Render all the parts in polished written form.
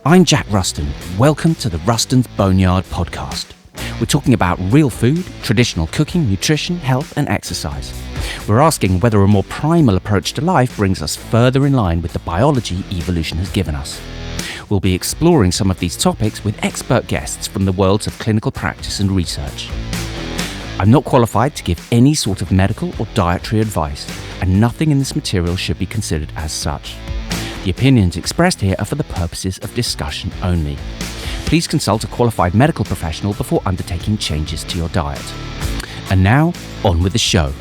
I'm Jack Ruston. Welcome to the Ruston's Boneyard podcast. We're talking about real food, traditional cooking, nutrition, health and exercise. We're asking whether a more primal approach to life brings us further in line with the biology evolution has given us. We'll be exploring some of these topics with expert guests from the worlds of clinical practice and research. I'm not qualified to give any sort of medical or dietary advice, and nothing in this material should be considered as such. The opinions expressed here are for the purposes of discussion only. Please consult a qualified medical professional before undertaking changes to your diet. And now, on with the show.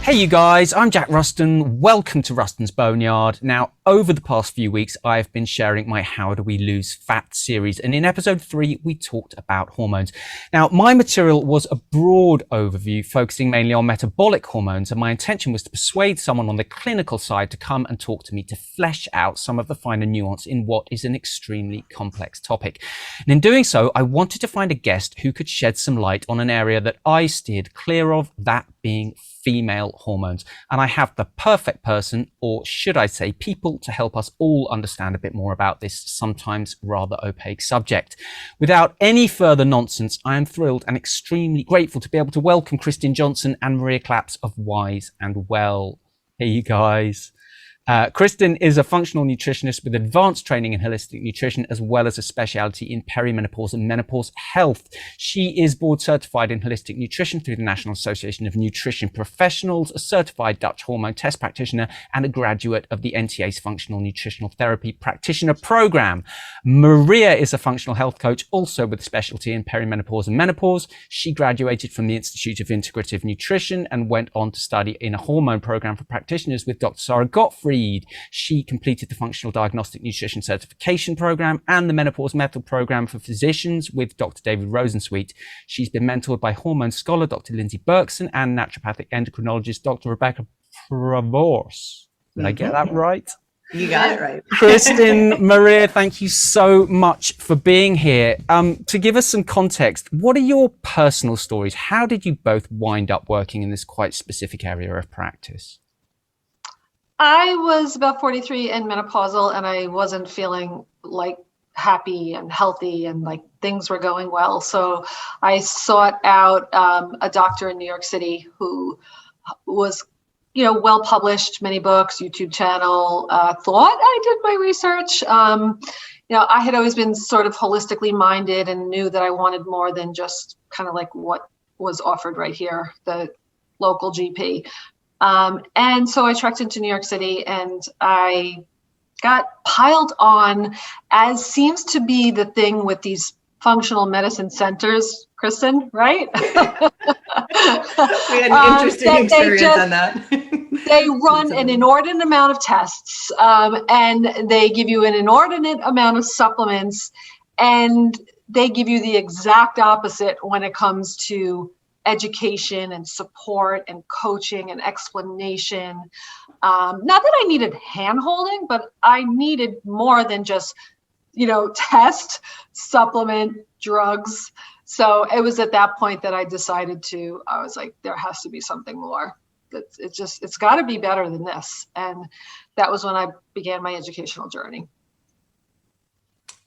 Hey you guys, I'm Jack Ruston. Welcome to Ruston's Boneyard. Now, over the past few weeks, I've been sharing my How Do We Lose Fat series. And in episode 3, we talked about hormones. Now, my material was a broad overview focusing mainly on metabolic hormones. And my intention was to persuade someone on the clinical side to come and talk to me to flesh out some of the finer nuance in what is an extremely complex topic. And in doing so, I wanted to find a guest who could shed some light on an area that I steered clear of, that being female hormones. And I have the perfect person, or should I say people, to help us all understand a bit more about this sometimes rather opaque subject. Without any further nonsense, I am thrilled and extremely grateful to be able to welcome Kristin Johnson and Maria Claps of Wise and Well. Hey you guys. Kristin is a functional nutritionist with advanced training in holistic nutrition, as well as a specialty in peri-menopause and menopause health. She is board certified in holistic nutrition through the National Association of Nutrition Professionals, a certified Dutch hormone test practitioner, and a graduate of the NTA's Functional Nutritional Therapy Practitioner Program. Maria is a functional health coach, also with a specialty in peri-menopause and menopause. She graduated from the Institute of Integrative Nutrition and went on to study in a hormone program for practitioners with Dr. Sarah Gottfried. She completed the Functional Diagnostic Nutrition Certification Program and the Menopause Method Program for physicians with Dr. David Rosensweet. She's been mentored by hormone scholar Dr. Lindsay Berkson and naturopathic endocrinologist Dr. Rebecca Pravorse. Did I get that right? You got it right. Kristin, Maria, thank you so much for being here. To give us some context, what are your personal stories? How did you both wind up working in this quite specific area of practice? I was about 43 and menopausal, and I wasn't feeling like happy and healthy and like things were going well. So I sought out a doctor in New York City who was, well published, many books, YouTube channel, thought I did my research. I had always been sort of holistically minded and knew that I wanted more than just kind of like what was offered right here, the local GP. And so I trekked into New York City and I got piled on, as seems to be the thing with these functional medicine centers, Kristin, right? We had an interesting experience on that. They run an inordinate amount of tests, and they give you an inordinate amount of supplements, and they give you the exact opposite when it comes to education and support and coaching and explanation. Not that I needed hand-holding, but I needed more than just, test, supplement, drugs. So it was at that point that I decided I was like, there has to be something more. It's got to be better than this. And that was when I began my educational journey.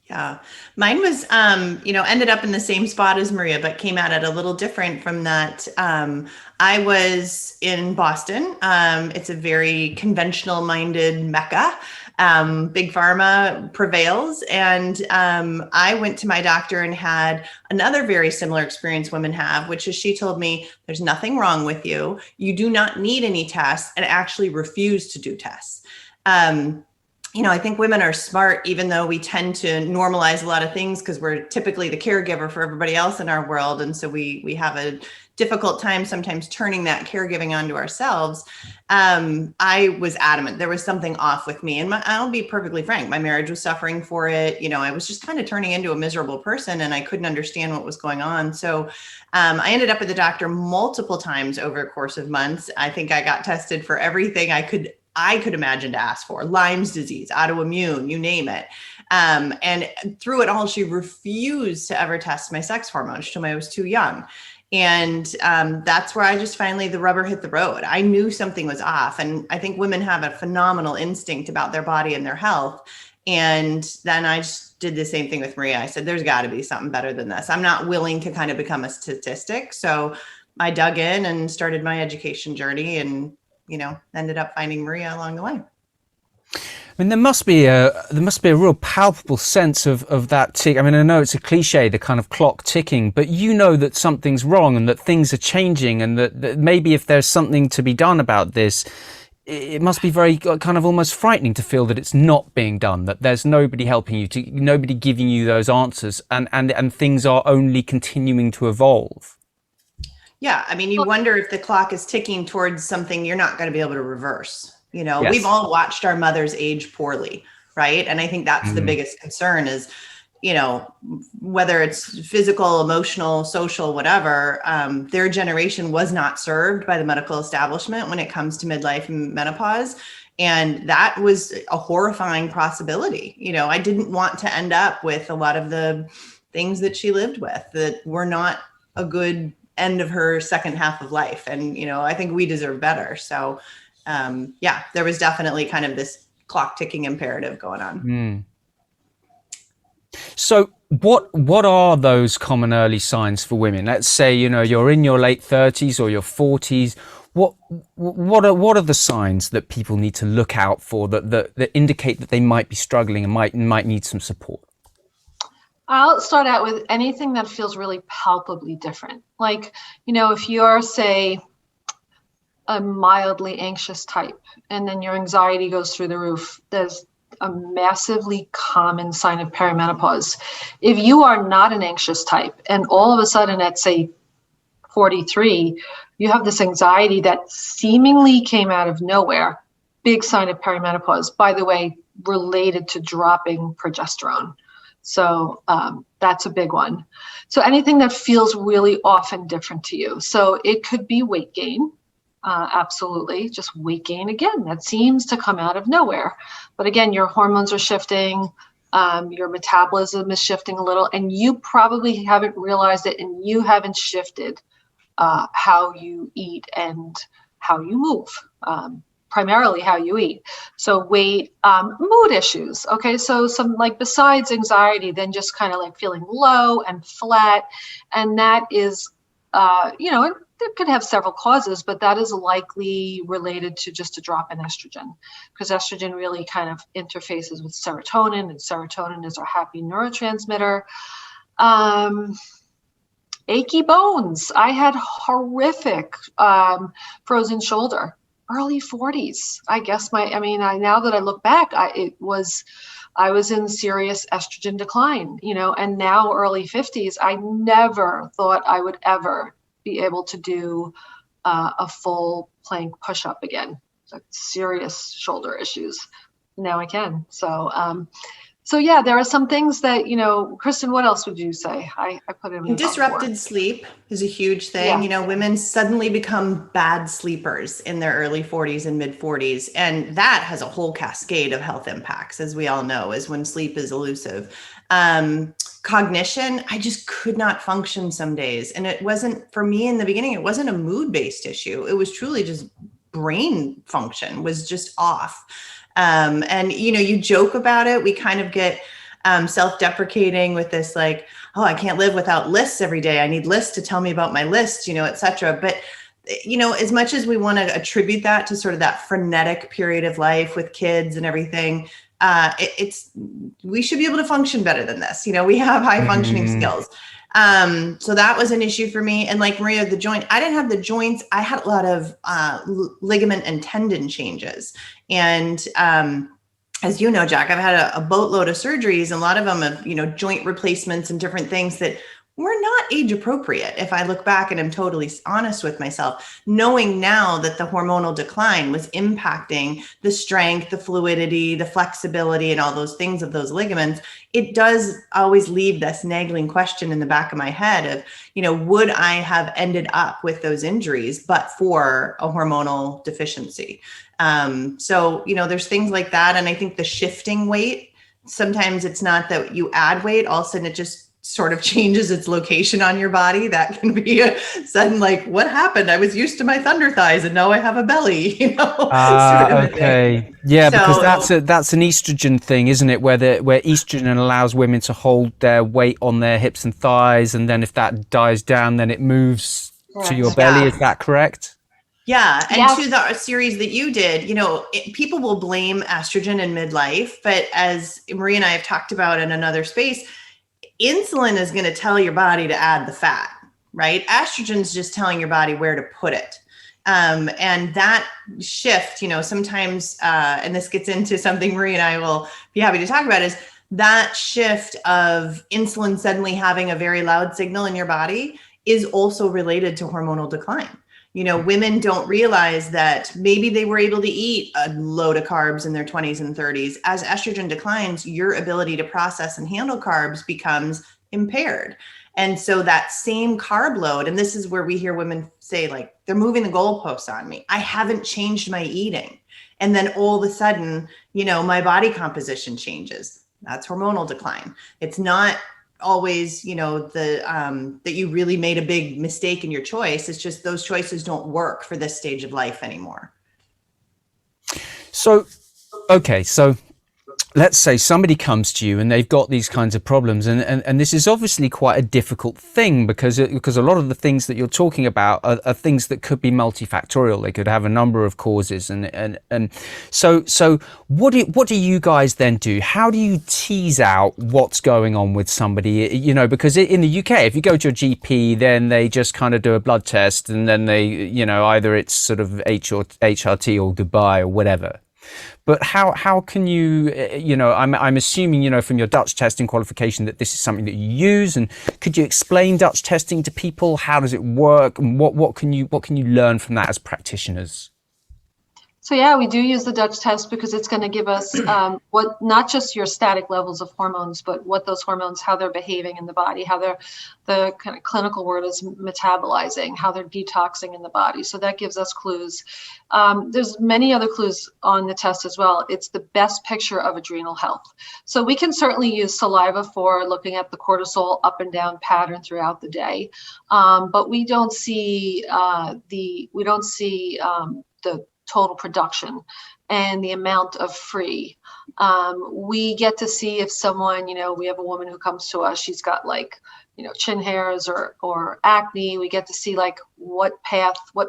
Yeah, mine was, ended up in the same spot as Maria, but came at it a little different from that. I was in Boston. It's a very conventional minded mecca. Big pharma prevails. And I went to my doctor and had another very similar experience women have, which is she told me, there's nothing wrong with you. You do not need any tests, and actually refused to do tests. I think women are smart, even though we tend to normalize a lot of things because we're typically the caregiver for everybody else in our world. And so we have a difficult time sometimes turning that caregiving onto ourselves. I was adamant there was something off with me. And I'll be perfectly frank, my marriage was suffering for it. I was just kind of turning into a miserable person and I couldn't understand what was going on. So I ended up with the doctor multiple times over a course of months. I think I got tested for everything I could imagine to ask for: Lyme's disease, autoimmune, you name it. And through it all, she refused to ever test my sex hormones. She told me I was too young. And that's where I just finally, the rubber hit the road. I knew something was off. And I think women have a phenomenal instinct about their body and their health. And then I just did the same thing with Maria. I said, there's got to be something better than this. I'm not willing to kind of become a statistic. So I dug in and started my education journey and, ended up finding Maria along the way. I mean, there must be a real palpable sense of that tick. I mean, I know it's a cliche, the kind of clock ticking, but you know that something's wrong and that things are changing, and that maybe if there's something to be done about this, it must be very kind of almost frightening to feel that it's not being done, that there's nobody helping you, nobody giving you those answers, and things are only continuing to evolve. Yeah, I mean, you wonder if the clock is ticking towards something you're not going to be able to reverse. Yes. We've all watched our mothers age poorly, right? And I think that's the biggest concern is, whether it's physical, emotional, social, whatever, their generation was not served by the medical establishment when it comes to midlife and menopause. And that was a horrifying possibility. I didn't want to end up with a lot of the things that she lived with that were not a good end of her second half of life. And, I think we deserve better. So there was definitely kind of this clock ticking imperative going on. So what are those common early signs for women? Let's say, you're in your late 30s or your 40s. What are the signs that people need to look out for that indicate that they might be struggling and might need some support? I'll start out with anything that feels really palpably different. Like, if you're, say, a mildly anxious type, and then your anxiety goes through the roof, there's a massively common sign of perimenopause. If you are not an anxious type, and all of a sudden at, say, 43, you have this anxiety that seemingly came out of nowhere, big sign of perimenopause, by the way, related to dropping progesterone. So that's a big one. So anything that feels really off and different to you. So it could be weight gain. Absolutely. Just weight gain again. That seems to come out of nowhere. But again, your hormones are shifting. Your metabolism is shifting a little, and you probably haven't realized it, and you haven't shifted how you eat and how you move. Primarily how you eat. So weight, mood issues. Okay. So some, like, besides anxiety, then just kind of like feeling low and flat. And that is, it could have several causes, but that is likely related to just a drop in estrogen, because estrogen really kind of interfaces with serotonin, and serotonin is our happy neurotransmitter. Achy bones. I had horrific frozen shoulder. Early 40s, I guess. Now that I look back, I was in serious estrogen decline, and now early 50s, I never thought I would ever be able to do a full plank push-up again. Like, serious shoulder issues. Now I can. So yeah, there are some things that, Kristin, what else would you say? I put in disrupted sleep is a huge thing. Yeah. Women suddenly become bad sleepers in their early 40s and mid 40s. And that has a whole cascade of health impacts, as we all know, is when sleep is elusive. Cognition, I just could not function some days. And it wasn't, for me in the beginning, it wasn't a mood-based issue. It was truly just brain function was just off. And, you joke about it. We kind of get self-deprecating with this, like, oh, I can't live without lists every day. I need lists to tell me about my list, et cetera. But, as much as we want to attribute that to sort of that frenetic period of life with kids and everything, we should be able to function better than this. We have high functioning skills. So that was an issue for me. And like Maria, the joint, I didn't have the joints. I had a lot of ligament and tendon changes. And as you know, Jack, I've had a boatload of surgeries, and a lot of them have, joint replacements and different things that were not age appropriate. If I look back and I'm totally honest with myself, knowing now that the hormonal decline was impacting the strength, the fluidity, the flexibility, and all those things of those ligaments, it does always leave this nagging question in the back of my head of, would I have ended up with those injuries, but for a hormonal deficiency? So, there's things like that. And I think the shifting weight, sometimes it's not that you add weight, all of a sudden it just sort of changes its location on your body. That can be a sudden, like, what happened? I was used to my thunder thighs and now I have a belly, sort of a Okay. thing. Yeah, because So that's an estrogen thing, isn't it? Where estrogen allows women to hold their weight on their hips and thighs, and then if that dies down, then it moves to your Correct. belly. yeah. Is that correct? Yeah. And Yes. to the series that you did, people will blame estrogen in midlife, but as Maria and I have talked about in another space, insulin is going to tell your body to add the fat, right? Estrogen is just telling your body where to put it. And that shift, sometimes, and this gets into something Maria and I will be happy to talk about, is that shift of insulin suddenly having a very loud signal in your body is also related to hormonal decline. Women don't realize that maybe they were able to eat a load of carbs in their 20s and 30s. As estrogen declines, your ability to process and handle carbs becomes impaired. And so that same carb load, and this is where we hear women say, like, they're moving the goalposts on me. I haven't changed my eating. And then all of a sudden, my body composition changes. That's hormonal decline. It's not always, that you really made a big mistake in your choice. It's just those choices don't work for this stage of life anymore. So, okay, so let's say somebody comes to you and they've got these kinds of problems, and this is obviously quite a difficult thing because a lot of the things that you're talking about are things that could be multifactorial. They could have a number of causes, and so what do you guys then do? How do you tease out what's going on with somebody? Because in the UK, if you go to a GP, then they just kind of do a blood test, and then they either it's sort of HRT or Dubai or whatever. But how can you, I'm assuming, from your Dutch testing qualification that this is something that you use, and could you explain Dutch testing to people? How does it work, and what can you learn from that as practitioners? So yeah, we do use the Dutch test because it's going to give us what, not just your static levels of hormones, but what those hormones, how they're behaving in the body, how they're, the kind of clinical word is metabolizing, how they're detoxing in the body. So that gives us clues. There's many other clues on the test as well. It's the best picture of adrenal health. So we can certainly use saliva for looking at the cortisol up and down pattern throughout the day, but we don't see the total production and the amount of free. We get to see if someone, we have a woman who comes to us, she's got like, chin hairs or acne. We get to see like what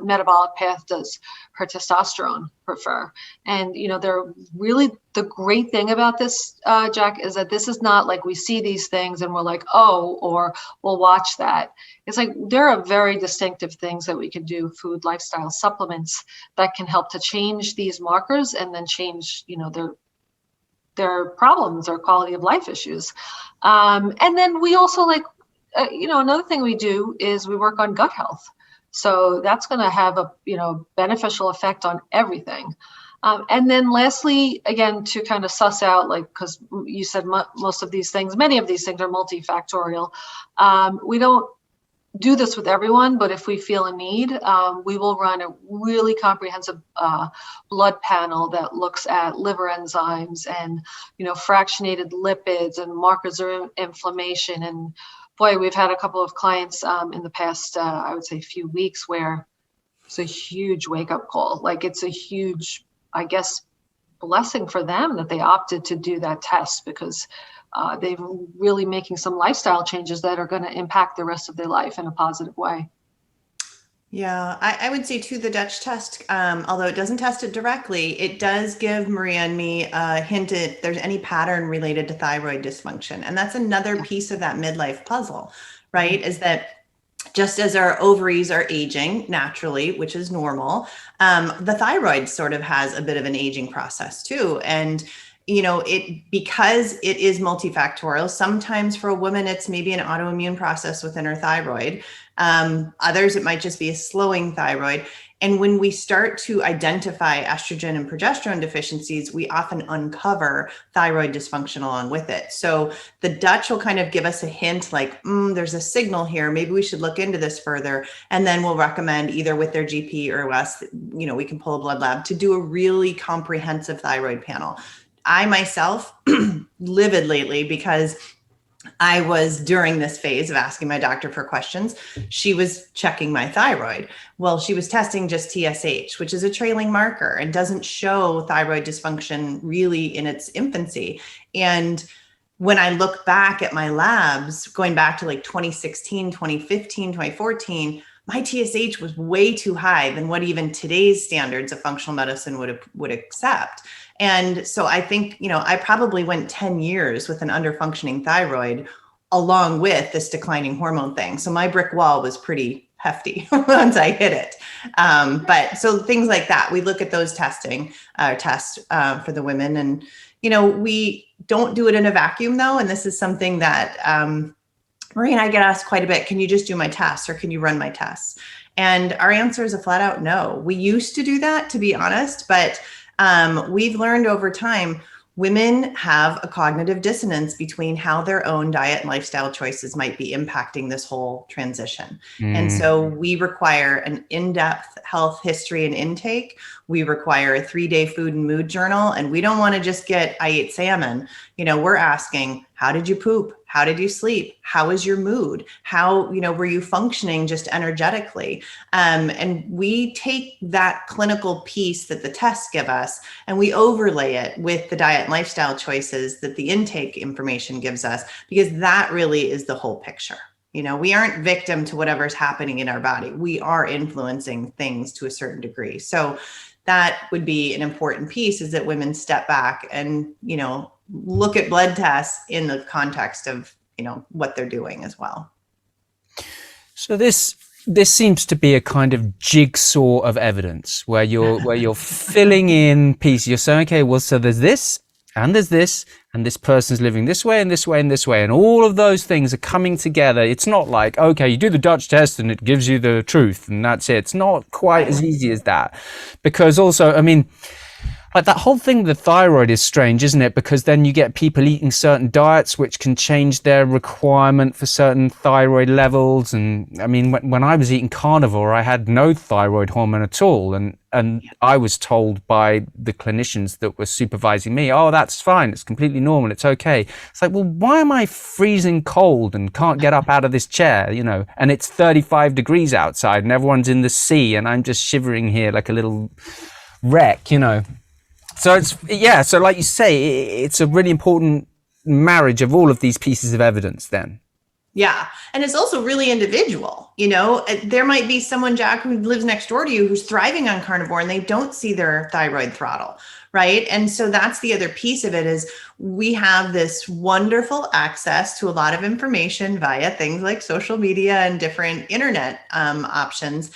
metabolic path does her testosterone prefer. And, they're really, the great thing about this, Jack, is that this is not like we see these things and we're like, oh, or we'll watch that. It's like, there are very distinctive things that we can do, food, lifestyle, supplements that can help to change these markers and then change, their problems or quality of life issues. And then we also another thing we do is we work on gut health. So that's going to have a, beneficial effect on everything. And then lastly, again, to kind of suss out, because you said many of these things are multifactorial. We don't do this with everyone, but if we feel a need, we will run a really comprehensive blood panel that looks at liver enzymes and, fractionated lipids and markers of inflammation. And boy, we've had a couple of clients in the past, I would say, few weeks where it's a huge wake-up call. Like, it's a huge, I guess, blessing for them that they opted to do that test, because they're really making some lifestyle changes that are going to impact the rest of their life in a positive way. Yeah, I would say too, the Dutch test, although it doesn't test it directly, it does give Maria and me a hint if there's any pattern related to thyroid dysfunction. And that's another piece of that midlife puzzle, right? Is that just as our ovaries are aging naturally, which is normal, the thyroid sort of has a bit of an aging process too. And because it is multifactorial, sometimes for a woman, it's maybe an autoimmune process within her thyroid. Others, it might just be a slowing thyroid. And when we start to identify estrogen and progesterone deficiencies, we often uncover thyroid dysfunction along with it. So the Dutch will kind of give us a hint like, there's a signal here. Maybe we should look into this further. And then we'll recommend either with their GP or us, we can pull a blood lab to do a really comprehensive thyroid panel. I myself livid lately because I was during this phase of asking my doctor for questions. She was checking my thyroid. Well, she was testing just TSH, which is a trailing marker and doesn't show thyroid dysfunction really in its infancy. And when I look back at my labs, going back to like 2016, 2015, 2014, my TSH was way too high than what even today's standards of functional medicine would accept. And so I think, I probably went 10 years with an underfunctioning thyroid along with this declining hormone thing. So my brick wall was pretty hefty once I hit it. But so things like that, we look at those tests for the women, and, we don't do it in a vacuum though. And this is something that, Maria and I get asked quite a bit. Can you just do my tests, or can you run my tests? And our answer is a flat out no. We used to do that, to be honest, but we've learned over time, women have a cognitive dissonance between how their own diet and lifestyle choices might be impacting this whole transition. And so we require an in-depth health history and intake. We require a 3-day food and mood journal. And we don't want to just get, I ate salmon. We're asking, how did you poop? How did you sleep? How is your mood? How, were you functioning just energetically? And we take that clinical piece that the tests give us and we overlay it with the diet and lifestyle choices that the intake information gives us, because that really is the whole picture. We aren't victim to whatever's happening in our body. We are influencing things to a certain degree. So that would be an important piece, is that women step back and, look at blood tests in the context of, what they're doing as well. So this seems to be a kind of jigsaw of evidence where you're filling in pieces. You're saying, okay, well, so there's this, and this person's living this way and this way and this way, and all of those things are coming together. It's not like, okay, you do the Dutch test and it gives you the truth and that's it. It's not quite as easy as that, because also, like that whole thing, the thyroid is strange, isn't it? Because then you get people eating certain diets which can change their requirement for certain thyroid levels. And when I was eating carnivore, I had no thyroid hormone at all. And I was told by the clinicians that were supervising me, oh, that's fine. It's completely normal. It's okay. It's like, well, why am I freezing cold and can't get up out of this chair, and it's 35 degrees outside and everyone's in the sea and I'm just shivering here like a little wreck, So so like you say, it's a really important marriage of all of these pieces of evidence then. Yeah. And it's also really individual. There might be someone, Jack, who lives next door to you who's thriving on carnivore and they don't see their thyroid throttle. Right. And so that's the other piece of it, is we have this wonderful access to a lot of information via things like social media and different internet options.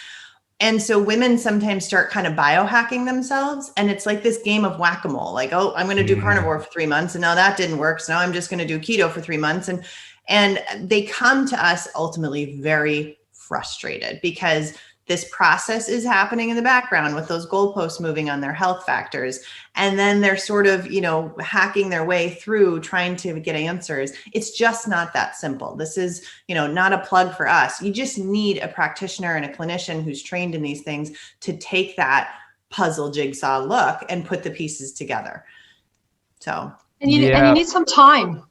And so women sometimes start kind of biohacking themselves. And it's like this game of whack-a-mole, like, oh, I'm going to do carnivore for 3 months. And now that didn't work. So now I'm just going to do keto for 3 months. And they come to us ultimately very frustrated, because this process is happening in the background with those goalposts moving on their health factors. And then they're sort of, hacking their way through trying to get answers. It's just not that simple. This is, not a plug for us. You just need a practitioner and a clinician who's trained in these things to take that puzzle jigsaw look and put the pieces together. So. And you need some time.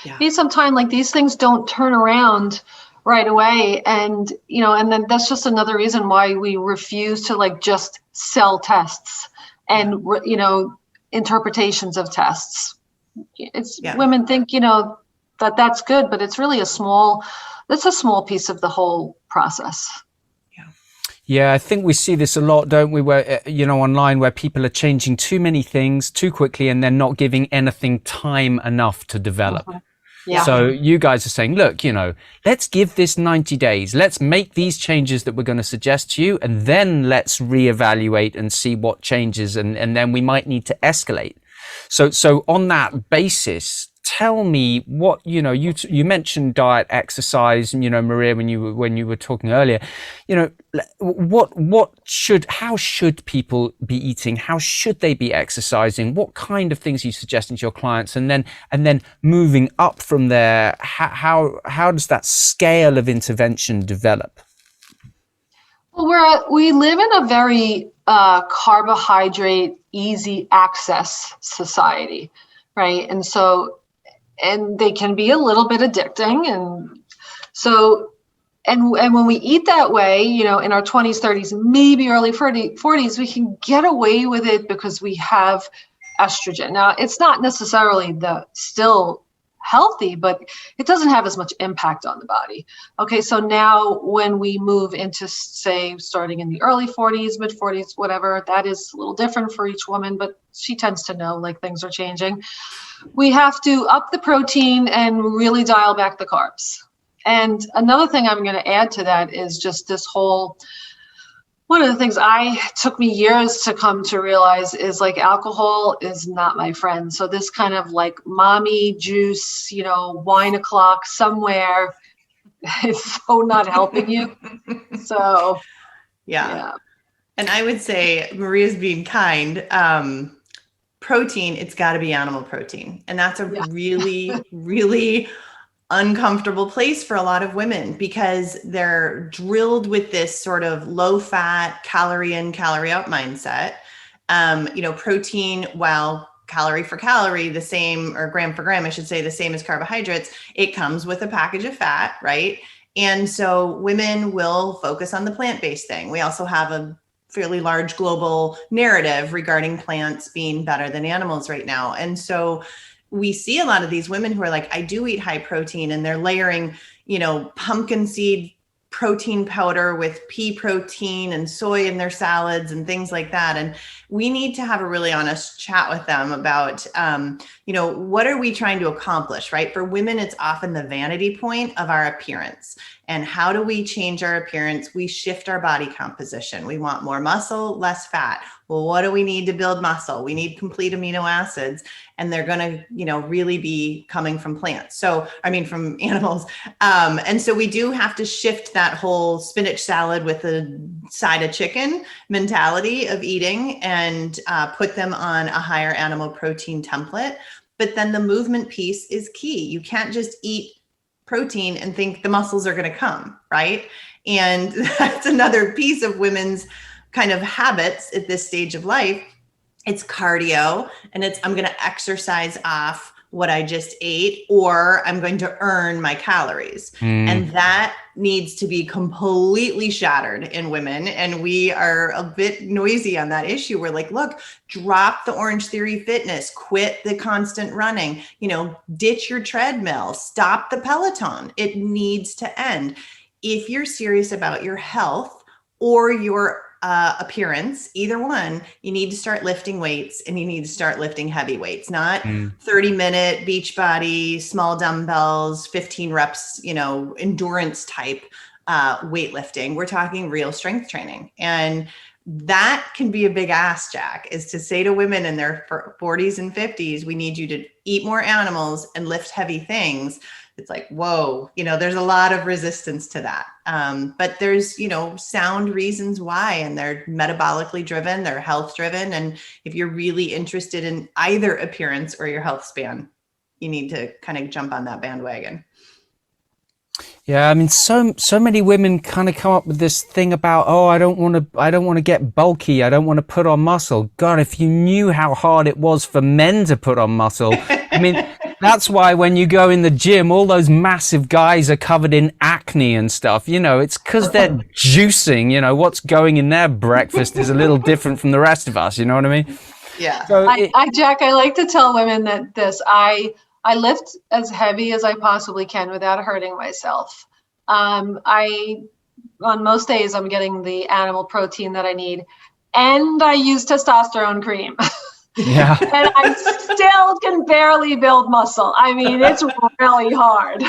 Yeah. You need some time. Like, these things don't turn around right away. And, and then that's just another reason why we refuse to just sell tests and, interpretations of tests. Women think, that's good, but it's really a small piece of the whole process. Yeah, I think we see this a lot, don't we? Where, online, where people are changing too many things too quickly and they're not giving anything time enough to develop. Uh-huh. Yeah. So you guys are saying, look, let's give this 90 days. Let's make these changes that we're going to suggest to you, and then let's reevaluate and see what changes, and then we might need to escalate. So on that basis, tell me what, you mentioned diet, exercise, Maria, when you were talking earlier, how should people be eating? How should they be exercising? What kind of things are you suggesting to your clients? And then moving up from there, how does that scale of intervention develop? Well, we live in a very carbohydrate, easy access society, right? And so and they can be a little bit addicting. And so, and when we eat that way, in our 20s, 30s, maybe early 40s, we can get away with it because we have estrogen. Now, it's not necessarily still healthy, but it doesn't have as much impact on the body. Okay, so now when we move into, say, starting in the early 40s, mid 40s, whatever, that is a little different for each woman, but she tends to know like things are changing. We have to up the protein and really dial back the carbs. And another thing I'm going to add to that is just this whole, one of the things took me years to come to realize is like alcohol is not my friend. So this kind of like mommy juice, wine o'clock somewhere is so not helping you. So, yeah. And I would say Maria's being kind. Protein, it's got to be animal protein. And that's a really, really uncomfortable place for a lot of women because they're drilled with this sort of low fat, calorie in, calorie out mindset. Protein, while calorie for calorie, the same, or gram for gram, I should say, the same as carbohydrates, it comes with a package of fat, right? And so women will focus on the plant-based thing. We also have a fairly large global narrative regarding plants being better than animals right now. And so we see a lot of these women who are like, I do eat high protein, and they're layering, pumpkin seed protein powder with pea protein and soy in their salads and things like that. And we need to have a really honest chat with them about, what are we trying to accomplish, right? For women, it's often the vanity point of our appearance. And how do we change our appearance? We shift our body composition. We want more muscle, less fat. Well, what do we need to build muscle? We need complete amino acids, and they're going to, really be coming from plants. So, from animals. And so we do have to shift that whole spinach salad with a side of chicken mentality of eating and put them on a higher animal protein template. But then the movement piece is key. You can't just eat protein and think the muscles are going to come, right? And that's another piece of women's kind of habits at this stage of life. It's cardio, and I'm going to exercise off what I just ate, or I'm going to earn my calories. And that needs to be completely shattered in women. And we are a bit noisy on that issue. We're like, look, drop the Orange Theory fitness, quit the constant running, ditch your treadmill, stop the Peloton. It needs to end. If you're serious about your health or your appearance, either one, you need to start lifting weights, and you need to start lifting heavy weights, not 30-minute beach body, small dumbbells, 15 reps, endurance type weightlifting. We're talking real strength training. And that can be a big ask, Jack, is to say to women in their 40s and 50s, we need you to eat more animals and lift heavy things. It's like, whoa, there's a lot of resistance to that. But there's, sound reasons why, and they're metabolically driven, they're health driven. And if you're really interested in either appearance or your health span, you need to kind of jump on that bandwagon. Yeah, so many women kind of come up with this thing about, I don't want to get bulky. I don't want to put on muscle. God, if you knew how hard it was for men to put on muscle. That's why when you go in the gym, all those massive guys are covered in acne and stuff. It's because they're juicing. What's going in their breakfast is a little different from the rest of us. You know what I mean? Yeah. So Jack, I like to tell women that I lift as heavy as I possibly can without hurting myself. On most days, I'm getting the animal protein that I need, and I use testosterone cream. Yeah. And I still can barely build muscle. It's really hard.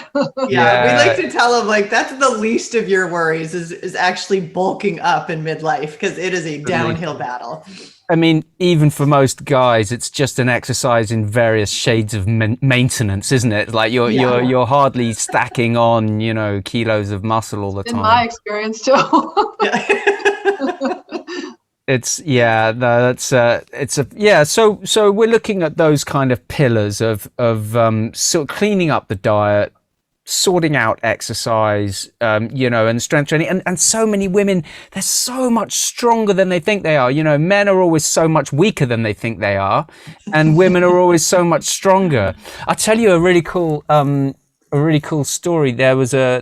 Yeah. We like to tell them, like, that's the least of your worries is actually bulking up in midlife, because it is a downhill battle. Even for most guys, it's just an exercise in various shades of maintenance, isn't it? Like you're hardly stacking on, kilos of muscle all the time. In my experience too. So we're looking at those kind of pillars of sort of cleaning up the diet, sorting out exercise, and strength training. And so many women, they're so much stronger than they think they are. Men are always so much weaker than they think they are, and women are always so much stronger. I'll tell you a really cool story. There was a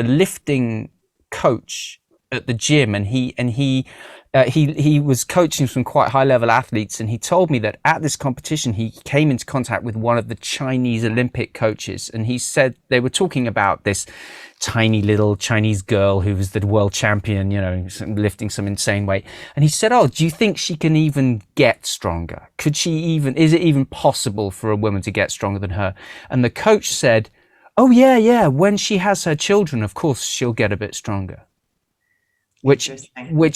lifting coach at the gym, and he was coaching some quite high level athletes, and he told me that at this competition he came into contact with one of the Chinese Olympic coaches, and he said they were talking about this tiny little Chinese girl who was the world champion, lifting some insane weight. And he said, "Oh, do you think she can even get stronger? Is it even possible for a woman to get stronger than her?" And the coach said, "Oh yeah, when she has her children, of course she'll get a bit stronger." Which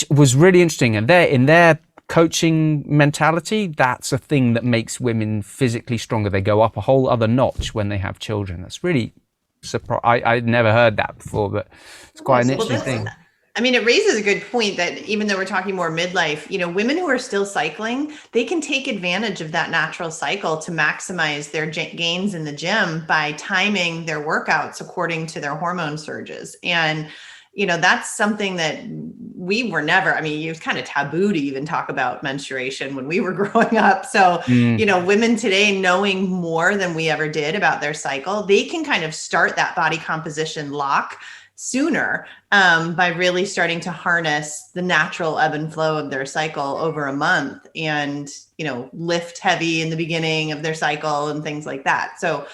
was really interesting. And in their coaching mentality, that's a thing that makes women physically stronger. They go up a whole other notch when they have children. That's really surprising. I'd never heard that before, but it's quite an interesting thing. I mean, it raises a good point that even though we're talking more midlife, women who are still cycling, they can take advantage of that natural cycle to maximize their gains in the gym by timing their workouts according to their hormone surges. And that's something that we were never, it was kind of taboo to even talk about menstruation when we were growing up. So, women today knowing more than we ever did about their cycle, they can kind of start that body composition lock sooner by really starting to harness the natural ebb and flow of their cycle over a month and, lift heavy in the beginning of their cycle and things like that. So,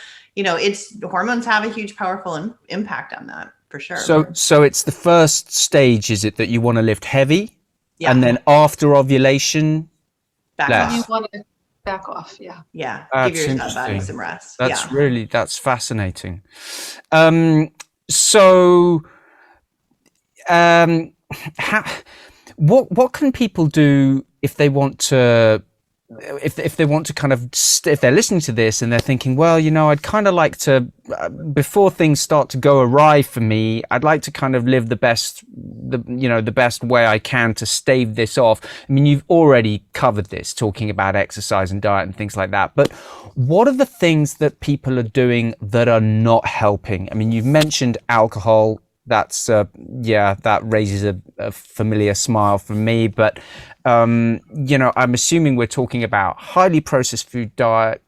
hormones have a huge, powerful impact on that. For sure. So it's the first stage, is it, that you want to lift heavy? Yeah. And then after ovulation, back less. off. You want to back off, yeah. Yeah. That's Give your body some rest. That's fascinating. What can people do if they want to? If they want to kind of, if they're listening to this and they're thinking, well, I'd kind of like to, before things start to go awry for me, I'd like to kind of live the best way I can to stave this off. You've already covered this, talking about exercise and diet and things like that. But what are the things that people are doing that are not helping? You've mentioned alcohol. That's that raises a familiar smile from me, but I'm assuming we're talking about highly processed food diet,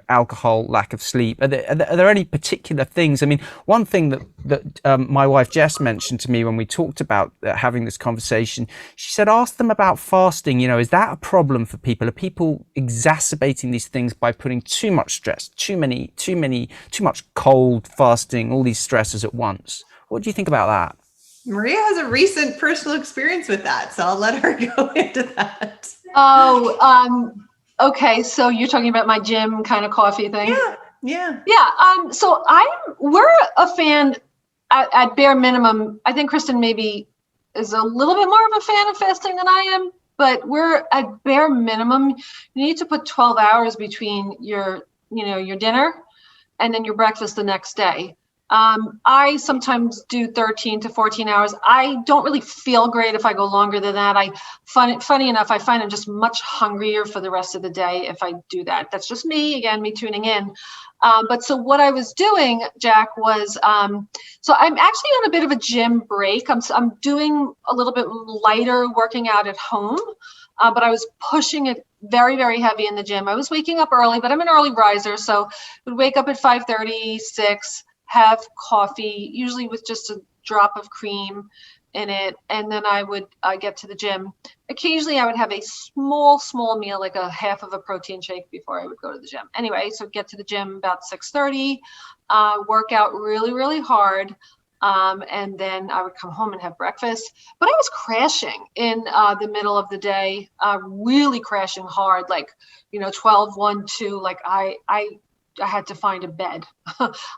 alcohol, lack of sleep. Are there any particular things? One thing that my wife Jess mentioned to me when we talked about having this conversation, she said, ask them about fasting. Is that a problem for people? Are people exacerbating these things by putting too much stress, too much cold, fasting, all these stresses at once? What do you think about that? Maria has a recent personal experience with that, so I'll let her go into that. Okay. So you're talking about my gym kind of coffee thing? Yeah. So we're a fan at bare minimum. I think Kristin maybe is a little bit more of a fan of fasting than I am, but we're at bare minimum. You need to put 12 hours between your dinner and then your breakfast the next day. I sometimes do 13 to 14 hours. I don't really feel great if I go longer than that. Funny enough, I find I'm just much hungrier for the rest of the day if I do that. That's just me tuning in. But so what I was doing, Jack, was, so I'm actually on a bit of a gym break. I'm doing a little bit lighter working out at home, but I was pushing it very, very heavy in the gym. I was waking up early, but I'm an early riser. So I would wake up at 5:30, 6, have coffee, usually with just a drop of cream in it. And then I would get to the gym. Occasionally I would have a small meal, like a half of a protein shake before I would go to the gym. Anyway, so get to the gym about 6:30, work out really, really hard. And then I would come home and have breakfast. But I was crashing in the middle of the day, really crashing hard, like, 12, 1, 2, like I had to find a bed.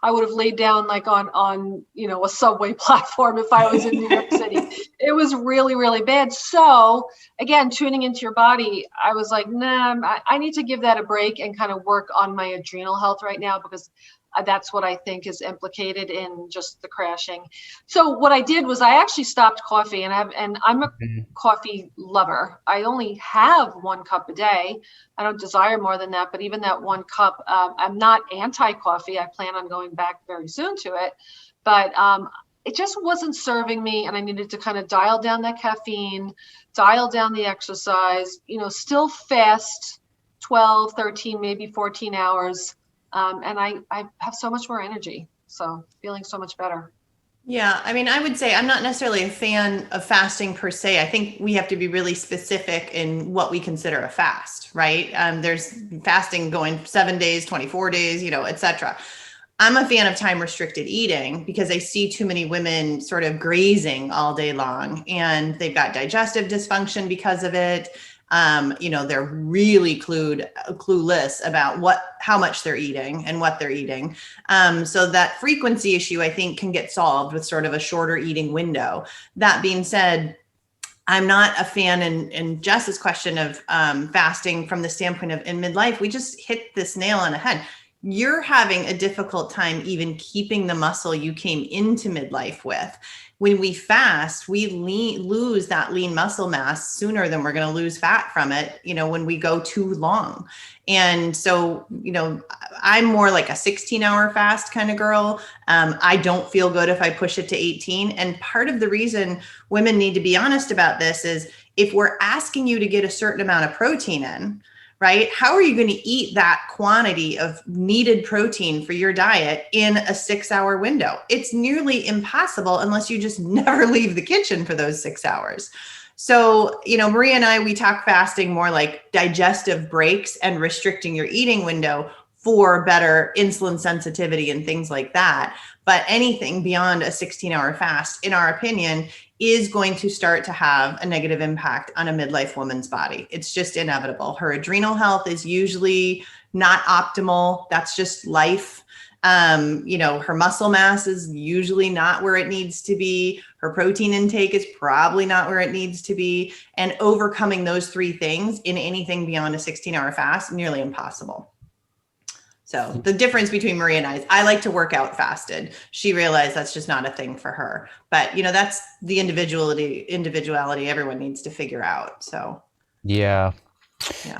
I would have laid down like on a subway platform if I was in New York City. It was really, really bad. So again, tuning into your body, I was like, nah, I need to give that a break and kind of work on my adrenal health right now, because That's what I think is implicated in just the crashing. So what I did was I actually stopped coffee, and I'm a coffee lover. I only have 1 cup a day. I don't desire more than that, but even that 1 cup, I'm not anti-coffee. I plan on going back very soon to it, but it just wasn't serving me, and I needed to kind of dial down that caffeine, dial down the exercise, still fast 12, 13, maybe 14 hours. And I have so much more energy, so feeling so much better. Yeah, I mean, I would say I'm not necessarily a fan of fasting per se. I think we have to be really specific in what we consider a fast, right? There's fasting going 7 days, 24 days, etc. I'm a fan of time restricted eating because I see too many women sort of grazing all day long, and they've got digestive dysfunction because of it. They're really clueless about how much they're eating and what they're eating. So that frequency issue, I think, can get solved with sort of a shorter eating window. That being said, I'm not a fan in Jess's question of fasting from the standpoint of in midlife. We just hit this nail on the head. You're having a difficult time even keeping the muscle you came into midlife with. When we fast, we lose that lean muscle mass sooner than we're going to lose fat from it, when we go too long. And so, I'm more like a 16-hour fast kind of girl. I don't feel good if I push it to 18. And part of the reason women need to be honest about this is if we're asking you to get a certain amount of protein in, right? How are you going to eat that quantity of needed protein for your diet in a 6-hour window? It's nearly impossible unless you just never leave the kitchen for those 6 hours. So, Maria and I, we talk fasting more like digestive breaks and restricting your eating window for better insulin sensitivity and things like that. But anything beyond a 16-hour fast, in our opinion, is going to start to have a negative impact on a midlife woman's body. It's just inevitable. Her adrenal health is usually not optimal. That's just life. Her muscle mass is usually not where it needs to be. Her protein intake is probably not where it needs to be. And overcoming those 3 things in anything beyond a 16-hour fast, nearly impossible. So the difference between Maria and I like to work out fasted. She realized that's just not a thing for her. But, that's the individuality everyone needs to figure out. So, yeah.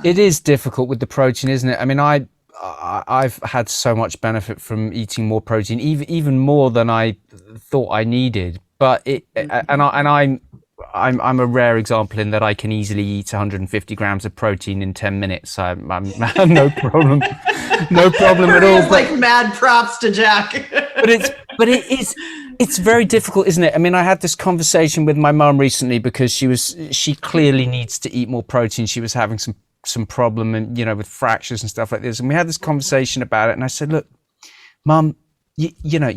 It is difficult with the protein, isn't it? I mean, I've had so much benefit from eating more protein, even more than I thought I needed. But I'm a rare example in that I can easily eat 150 grams of protein in 10 minutes. I'm no problem, no problem at all. Like mad props to Jack. but it's very difficult, isn't it? I mean, I had this conversation with my mum recently because she clearly needs to eat more protein. She was having some problem and with fractures and stuff like this. And we had this conversation about it. And I said, look, Mum, you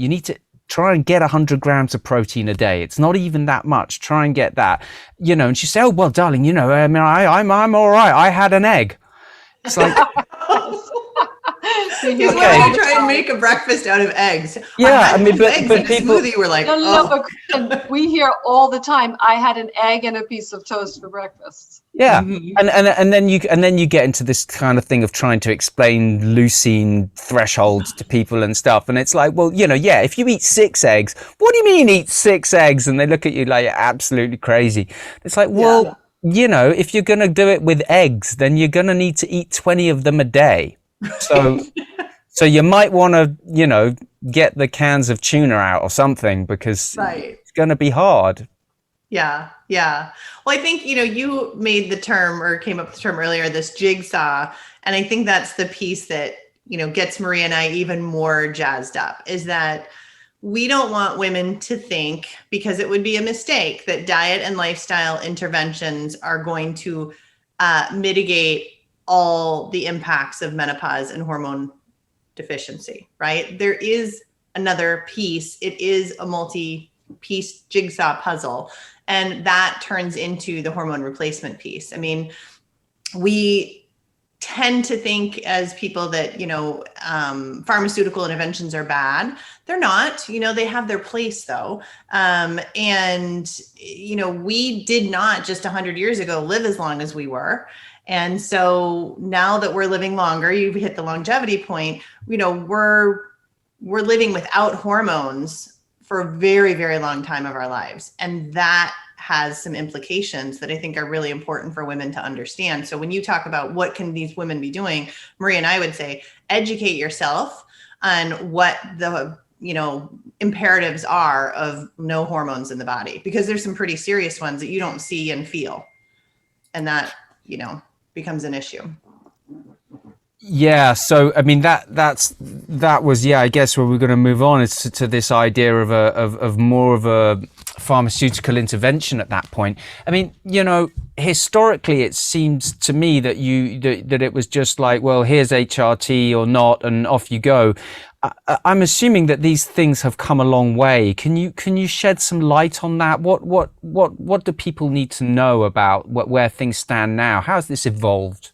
need to try and get 100 grams of protein a day. It's not even that much. Try and get that, and she said, oh, well, darling, I mean, I'm all right. I had an egg. It's like, He's okay. Try and make a breakfast out of eggs. Yeah, I mean, but people, smoothie were like, no, but we hear all the time, I had an egg and a piece of toast for breakfast. Yeah, and then you get into this kind of thing of trying to explain leucine thresholds to people and stuff, and it's like, well, if you eat 6 eggs, what do you mean eat 6 eggs? And they look at you like you're absolutely crazy. It's like, well, if you're gonna do it with eggs, then you're gonna need to eat 20 of them a day. So you might want to, get the cans of tuna out or something because it's going to be hard. Yeah. Well, I think, you made the term or came up with the term earlier, this jigsaw. And I think that's the piece that, gets Maria and I even more jazzed up is that we don't want women to think, because it would be a mistake, that diet and lifestyle interventions are going to mitigate all the impacts of menopause and hormone deficiency, right? There is another piece. It is a multi-piece jigsaw puzzle, and that turns into the hormone replacement piece. I mean, we tend to think as people that, pharmaceutical interventions are bad. They're not, they have their place though. We did not just 100 years ago live as long as we were. And so now that we're living longer, you hit the longevity point, we're we're living without hormones for a very, very long time of our lives. And that has some implications that I think are really important for women to understand. So when you talk about what can these women be doing, Maria and I would say, educate yourself on what the, imperatives are of no hormones in the body, because there's some pretty serious ones that you don't see and feel. And that, becomes an issue. Yeah, so I mean that was I guess where we're going to move on is to this idea of more of a pharmaceutical intervention at that point. I mean, historically it seems to me that that it was just like, well, here's HRT or not, and off you go. I'm assuming that these things have come a long way. Can you shed some light on that? What do people need to know about where things stand now? How has this evolved?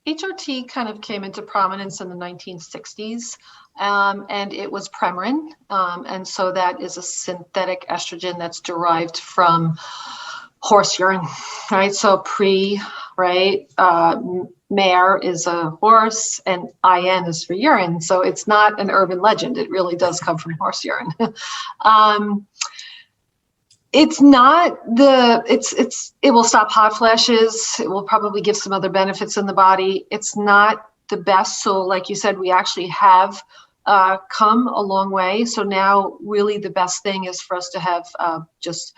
HRT kind of came into prominence in the 1960s, and it was Premarin. And so that is a synthetic estrogen that's derived from horse urine, right? So right? Mare is a horse and IN is for urine. So it's not an urban legend. It really does come from horse urine. It's not it will stop hot flashes. It will probably give some other benefits in the body. It's not the best. So like you said, we actually have come a long way. So now really the best thing is for us to have just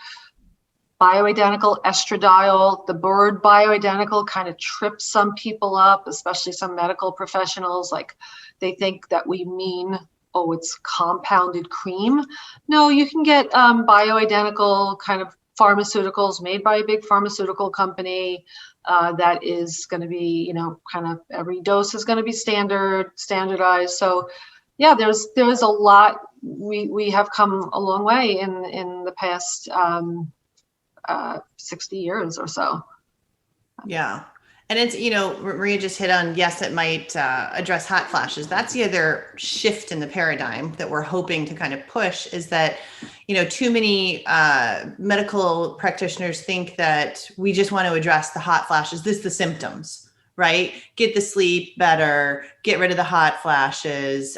bioidentical estradiol. The word bioidentical kind of trips some people up, especially some medical professionals. Like they think that we mean, oh, it's compounded cream. No, you can get bioidentical kind of pharmaceuticals made by a big pharmaceutical company that is going to be, kind of every dose is going to be standardized. So yeah, there's a lot. We have come a long way in the past 60 years or so. Yeah. And it's, Maria just hit on, yes, it might address hot flashes. That's the other shift in the paradigm that we're hoping to kind of push, is that, too many medical practitioners think that we just want to address the hot flashes. This is the symptoms, right? Get the sleep better, get rid of the hot flashes,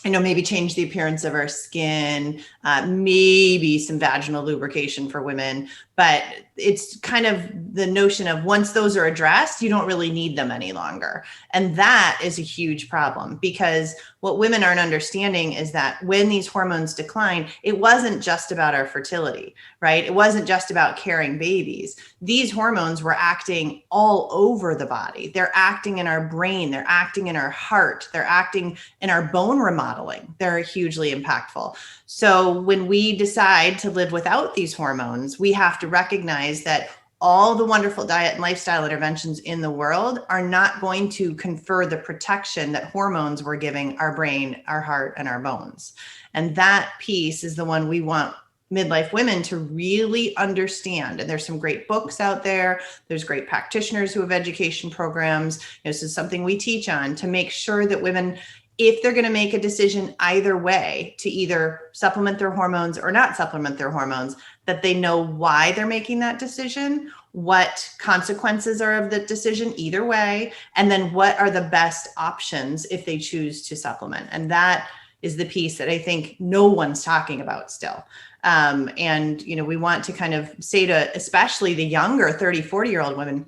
maybe change the appearance of our skin, maybe some vaginal lubrication for women. But it's kind of the notion of once those are addressed, you don't really need them any longer. And that is a huge problem, because what women aren't understanding is that when these hormones decline, it wasn't just about our fertility, right? It wasn't just about carrying babies. These hormones were acting all over the body. They're acting in our brain. They're acting in our heart. They're acting in our bone remodeling. They're hugely impactful. So when we decide to live without these hormones, we have to recognize that all the wonderful diet and lifestyle interventions in the world are not going to confer the protection that hormones were giving our brain, our heart, and our bones. And that piece is the one we want midlife women to really understand. And there's some great books out there. There's great practitioners who have education programs. This is something we teach on to make sure that women, if they're going to make a decision either way, to either supplement their hormones or not supplement their hormones, that they know why they're making that decision, what consequences are of the decision either way, and then what are the best options if they choose to supplement. And that is the piece that I think no one's talking about still. And, we want to kind of say to especially the younger 30, 40-year-old women,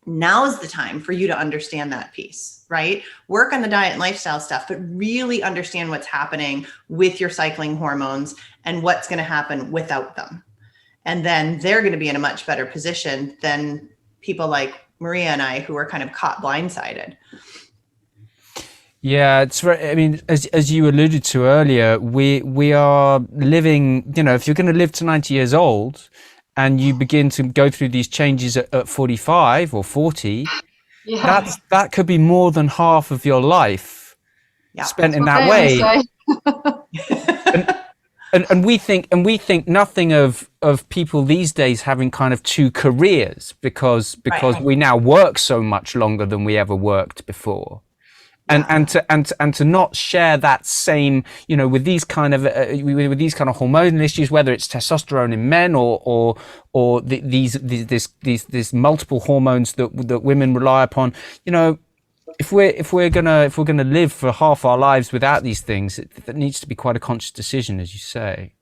now's the time for you to understand that piece, right? Work on the diet and lifestyle stuff, but really understand what's happening with your cycling hormones and what's going to happen without them. And then they're going to be in a much better position than people like Maria and I, who are kind of caught blindsided. Yeah, it's very, I mean, as you alluded to earlier, we are living, if you're going to live to 90 years old and you begin to go through these changes at 45 or 40, that could be more than half of your life spent in that way. And we think nothing of people these days having kind of two careers because we now work so much longer than we ever worked before. And to not share that same, with these kind of hormonal issues, whether it's testosterone in men or these multiple hormones that women rely upon, if we're gonna live for half our lives without these things, that needs to be quite a conscious decision, as you say.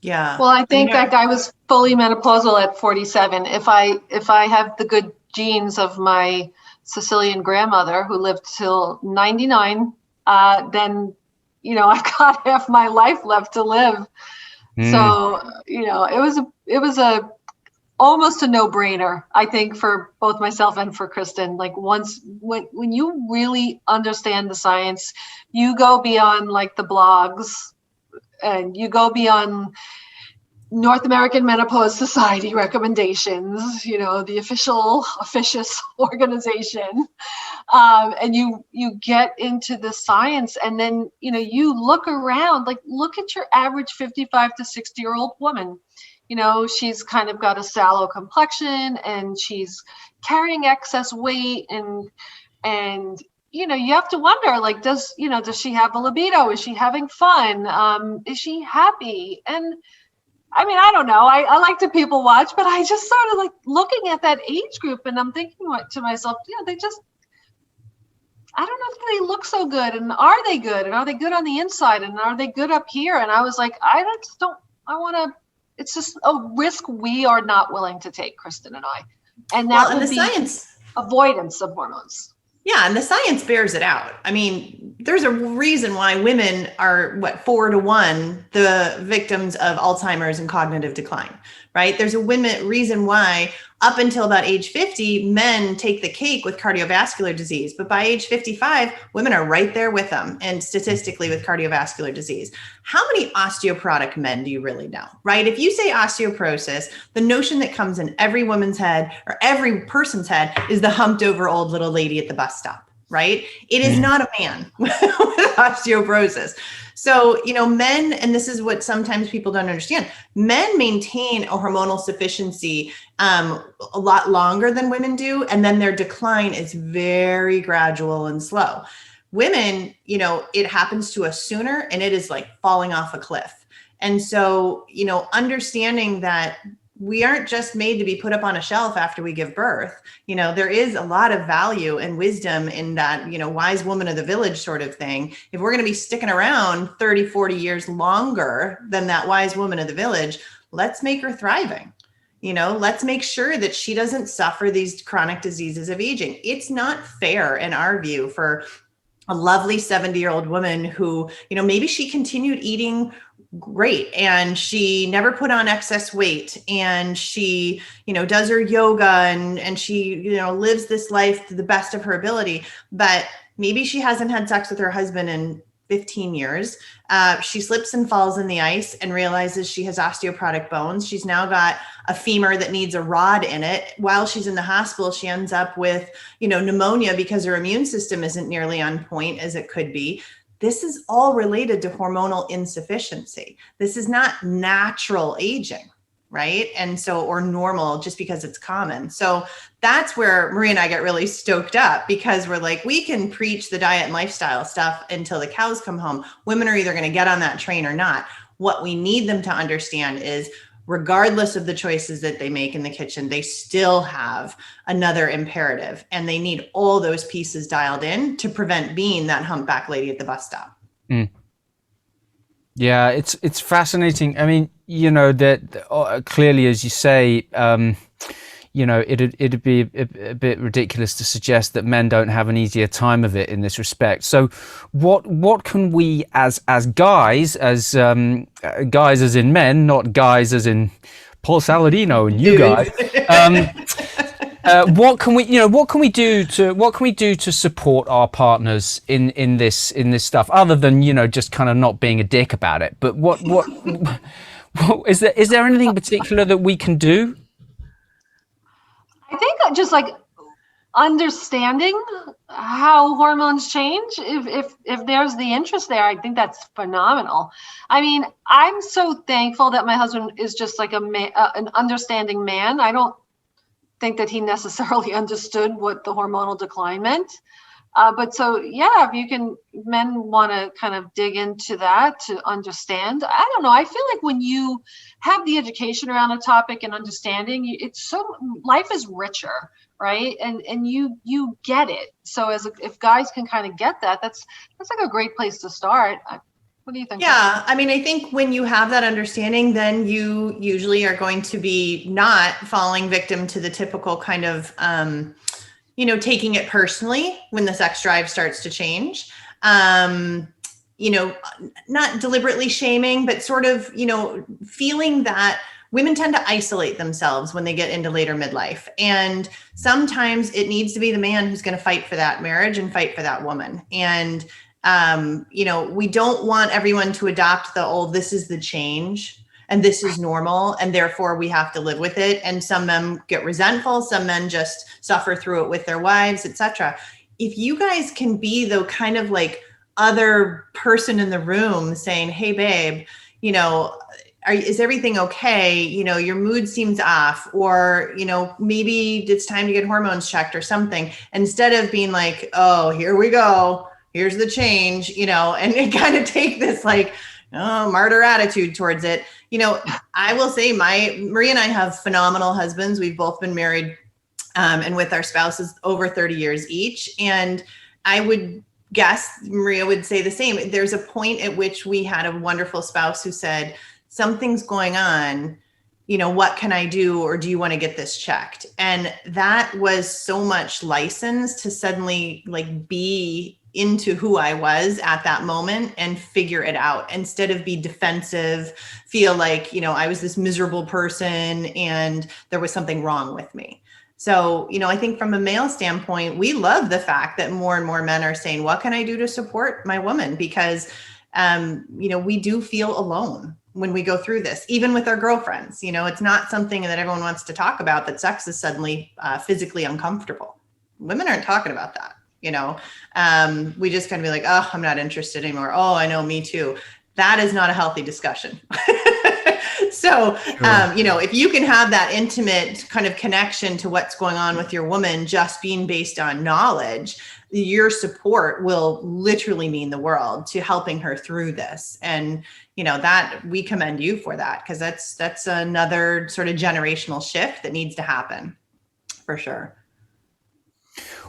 Yeah. Well, I think like I was fully menopausal at 47. If I have the good genes of my Sicilian grandmother who lived till 99, then, you know, I've got half my life left to live. So, you know, it was a almost a no-brainer, I think, for both myself and for Kristin. Like when you really understand the science, you go beyond like the blogs and you go beyond North American Menopause Society recommendations, you know, the officious organization. And you get into the science, and then, you know, you look around, like look at your average 55 to 60-year-old woman. You know, she's kind of got a sallow complexion and she's carrying excess weight, and you know, you have to wonder, like, does she have a libido? Is she having fun? Is she happy? And I mean, I don't know. I like to people watch, but I just sort of like looking at that age group, and I'm thinking to myself, you know, I don't know if they look so good, and are they good, and are they good on the inside, and are they good up here? And I was like, I want to. It's just a risk we are not willing to take, Kristin and I, and that would be science avoidance of hormones. Yeah, and the science bears it out. I mean, there's a reason why women are 4 to 1 the victims of Alzheimer's and cognitive decline, right? There's a reason why up until about age 50, men take the cake with cardiovascular disease, but by age 55, women are right there with them, and statistically with cardiovascular disease. How many osteoporotic men do you really know, right? If you say osteoporosis, the notion that comes in every woman's head or every person's head is the humped over old little lady at the bus stop, right? It is not a man with osteoporosis. So, you know, men, and this is what sometimes people don't understand, men maintain a hormonal sufficiency a lot longer than women do. And then their decline is very gradual and slow. Women, you know, it happens to us sooner, and it is like falling off a cliff. And so, you know, understanding that we aren't just made to be put up on a shelf after we give birth. You know, there is a lot of value and wisdom in that, you know, wise woman of the village sort of thing. If we're going to be sticking around 30, 40 years longer than that wise woman of the village, let's make her thriving. You know, let's make sure that she doesn't suffer these chronic diseases of aging. It's not fair, in our view, for a lovely 70-year-old woman who, you know, maybe she continued eating great and she never put on excess weight, and she, you know, does her yoga and she, you know, lives this life to the best of her ability, but maybe she hasn't had sex with her husband in 15 years. She slips and falls in the ice and realizes she has osteoporotic bones. She's now got a femur that needs a rod in it. While she's in the hospital, she ends up with, you know, pneumonia because her immune system isn't nearly on point as it could be. This is all related to hormonal insufficiency. This is not natural aging, right? And so, or normal just because it's common. So that's where Maria and I get really stoked up, because we're like, we can preach the diet and lifestyle stuff until the cows come home. Women are either going to get on that train or not. What we need them to understand is, regardless of the choices that they make in the kitchen, they still have another imperative, and they need all those pieces dialed in to prevent being that humpback lady at the bus stop. Yeah, it's fascinating. I mean, you know, that clearly, as you say, you know, it'd be a bit ridiculous to suggest that men don't have an easier time of it in this respect. So what can we as guys, as in men, not guys as in Paul Saladino and you guys, what can we do to support our partners in this stuff, other than, you know, just kind of not being a dick about it? But what is there anything particular that we can do? I think just like understanding how hormones change, if there's the interest there, I think that's phenomenal. I mean, I'm so thankful that my husband is just like an understanding man. I don't think that he necessarily understood what the hormonal decline meant. But so, yeah, if men want to kind of dig into that to understand. I don't know. I feel like when you have the education around a topic and understanding, life is richer, right? And you get it. So if guys can kind of get that, that's like a great place to start. What do you think? Yeah, I mean, I think when you have that understanding, then you usually are going to be not falling victim to the typical kind of, taking it personally when the sex drive starts to change. Not deliberately shaming, but sort of, feeling that women tend to isolate themselves when they get into later midlife. And sometimes it needs to be the man who's going to fight for that marriage and fight for that woman. And, we don't want everyone to adopt this is the change and this is normal, and therefore we have to live with it. And some men get resentful, some men just suffer through it with their wives, etc. If you guys can be the kind of like other person in the room saying, hey, babe, is everything okay? Your mood seems off, or, maybe it's time to get hormones checked or something, instead of being like, oh, here we go. Here's the change, and kind of take this like, martyr attitude towards it. I will say Maria and I have phenomenal husbands. We've both been married and with our spouses over 30 years each. And I would guess Maria would say the same. There's a point at which we had a wonderful spouse who said, something's going on, what can I do? Or do you want to get this checked? And that was so much license to suddenly like be into who I was at that moment and figure it out, instead of be defensive, feel like, I was this miserable person and there was something wrong with me. So, I think from a male standpoint, we love the fact that more and more men are saying, what can I do to support my woman? Because, we do feel alone when we go through this, even with our girlfriends. It's not something that everyone wants to talk about, that sex is suddenly physically uncomfortable. Women aren't talking about that. We just kind of be like, oh, I'm not interested anymore. Oh, I know, me too. That is not a healthy discussion. So, sure. If you can have that intimate kind of connection to what's going on with your woman, just being based on knowledge, your support will literally mean the world to helping her through this. And, that we commend you for that, because that's another sort of generational shift that needs to happen for sure.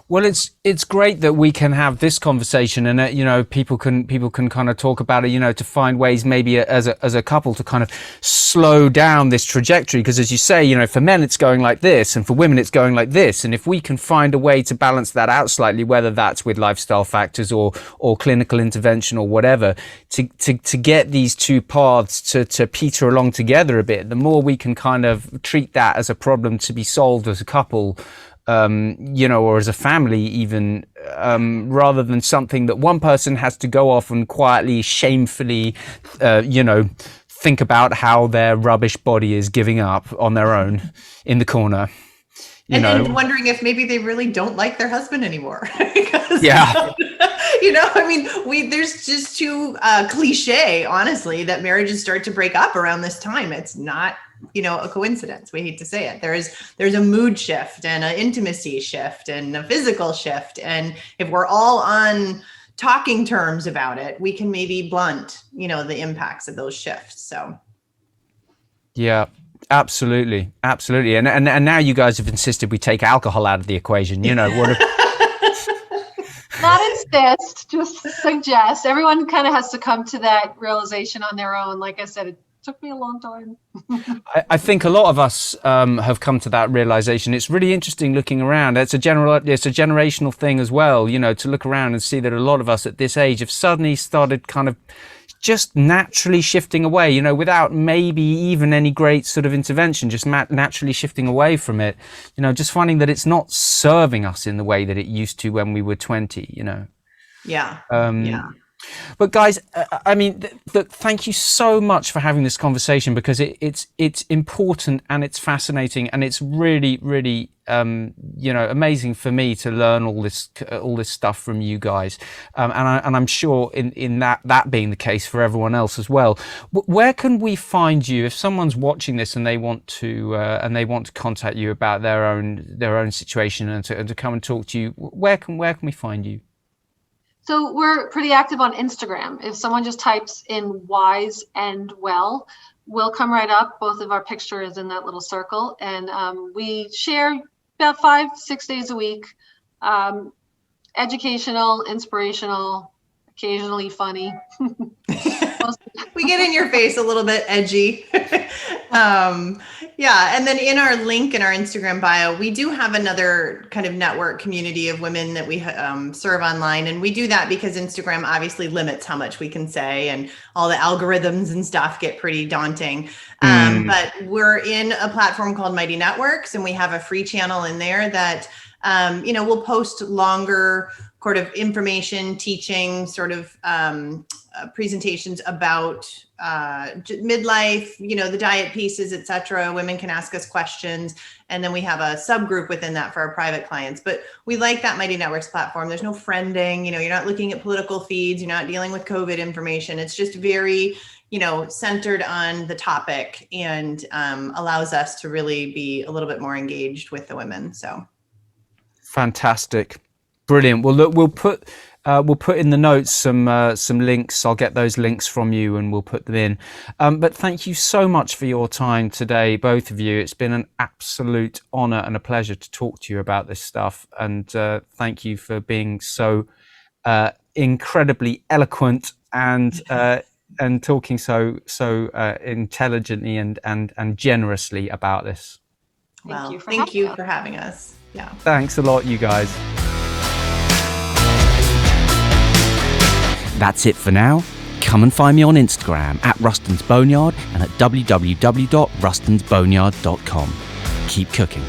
Well, it's great that we can have this conversation, and people can kind of talk about it, to find ways maybe as a couple to kind of slow down this trajectory, because as you say, for men it's going like this, and for women it's going like this, and if we can find a way to balance that out slightly, whether that's with lifestyle factors or clinical intervention or whatever, to get these two paths to peter along together a bit, the more we can kind of treat that as a problem to be solved as a couple, or as a family even, rather than something that one person has to go off and quietly, shamefully, think about how their rubbish body is giving up on their own in the corner. And wondering if maybe they really don't like their husband anymore. Because, yeah. There's just too cliche, honestly, that marriages start to break up around this time. It's not, a coincidence. We hate to say it. There's a mood shift and an intimacy shift and a physical shift. And if we're all on talking terms about it, we can maybe blunt, the impacts of those shifts. So. Yeah. Absolutely. And now you guys have insisted we take alcohol out of the equation. What Not insist, just suggest. Everyone kind of has to come to that realization on their own. Like I said, it took me a long time. I think a lot of us have come to that realization. It's really interesting looking around. It's a generational thing as well, to look around and see that a lot of us at this age have suddenly started kind of just naturally shifting away, without maybe even any great sort of intervention, just naturally shifting away from it, just finding that it's not serving us in the way that it used to when we were 20, Yeah. Yeah. But guys, thank you so much for having this conversation, because it's important and it's fascinating, and it's really, really, amazing for me to learn all this stuff from you guys. And I'm sure in that being the case for everyone else as well. Where can we find you if someone's watching this and they want to contact you about their own situation and to come and talk to you? Where can we find you? So we're pretty active on Instagram. If someone just types in Wise and Well, we'll come right up. Both of our pictures in that little circle. And we share about 5-6 days a week. Educational, inspirational, occasionally funny. We get in your face a little bit edgy. Yeah. And then in our link in our Instagram bio, we do have another kind of network community of women that we serve online. And we do that because Instagram obviously limits how much we can say, and all the algorithms and stuff get pretty daunting. But we're in a platform called Mighty Networks, and we have a free channel in there that, we'll post longer sort of information, teaching, sort of presentations about midlife, the diet pieces, etc. Women can ask us questions. And then we have a subgroup within that for our private clients. But we like that Mighty Networks platform. There's no friending, you're not looking at political feeds. You're not dealing with COVID information. It's just very, centered on the topic, and allows us to really be a little bit more engaged with the women. So. Fantastic. Brilliant. Well, look, we'll put in the notes some links. I'll get those links from you and we'll put them in. But thank you so much for your time today, both of you. It's been an absolute honor and a pleasure to talk to you about this stuff. And thank you for being so incredibly eloquent and talking so intelligently and generously about this. Thank you for having us. Yeah. Thanks a lot, you guys. That's it for now. Come and find me on Instagram at Ruston's Boneyard and at www.rustonsboneyard.com. Keep cooking.